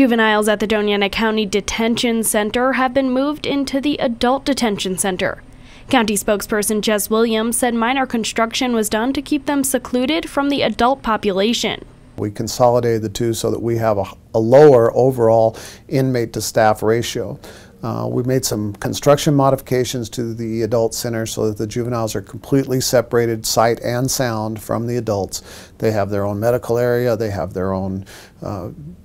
Juveniles at the Dona County Detention Center have been moved into the Adult Detention Center. County Spokesperson Jess Williams said minor construction was done to keep them secluded from the adult population. We consolidated the two so that we have a lower overall inmate to staff ratio. We made some construction modifications to the adult center so that the juveniles are completely separated sight and sound from the adults. They have their own medical area, they have their own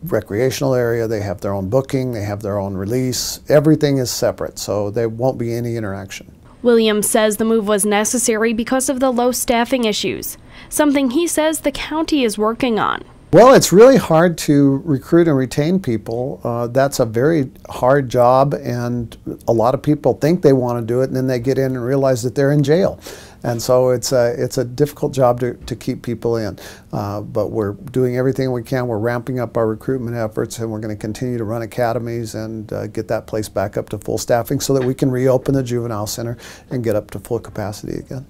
recreational area, they have their own booking, they have their own release. Everything is separate, so there won't be any interaction. Williams says the move was necessary because of the low staffing issues, something he says the county is working on. Well, it's really hard to recruit and retain people. That's a very hard job, and a lot of people think they want to do it, and then they get in and realize that they're in jail. And so it's a difficult job to keep people in. But we're doing everything we can. We're ramping up our recruitment efforts, and we're going to continue to run academies and get that place back up to full staffing so that we can reopen the juvenile center and get up to full capacity again.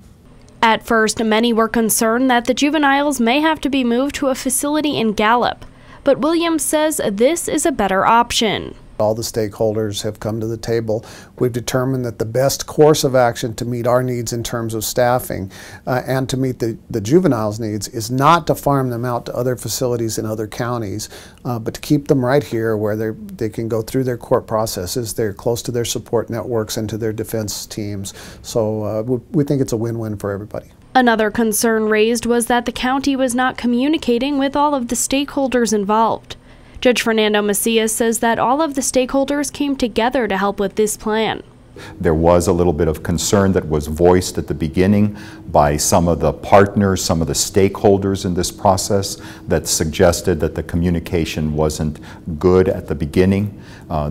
At first, many were concerned that the juveniles may have to be moved to a facility in Gallup, but Williams says this is a better option. All the stakeholders have come to the table. We've determined that the best course of action to meet our needs in terms of staffing and to meet the juveniles' needs is not to farm them out to other facilities in other counties, but to keep them right here where they can go through their court processes. They're close to their support networks and to their defense teams. So we think it's a win-win for everybody. Another concern raised was that the county was not communicating with all of the stakeholders involved. Judge Fernando Macias says that all of the stakeholders came together to help with this plan. There was a little bit of concern that was voiced at the beginning by some of the partners, some of the stakeholders in this process that suggested that the communication wasn't good at the beginning.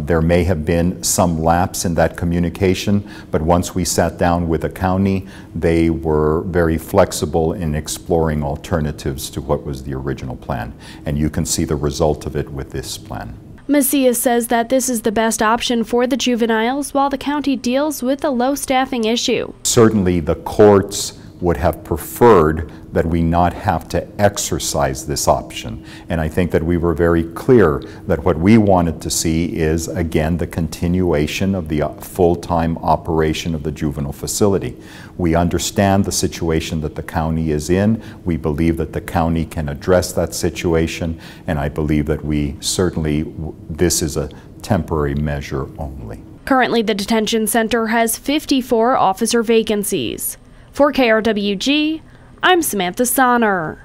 There may have been some lapse in that communication, but once we sat down with the county, they were very flexible in exploring alternatives to what was the original plan. And you can see the result of it with this plan. Macias says that this is the best option for the juveniles while the county deals with the low staffing issue. Certainly the courts would have preferred that we not have to exercise this option. And I think that we were very clear that what we wanted to see is, again, the continuation of the full-time operation of the juvenile facility. We understand the situation that the county is in. We believe that the county can address that situation, and I believe that this is a temporary measure only. Currently, the detention center has 54 officer vacancies. For KRWG, I'm Samantha Sonner.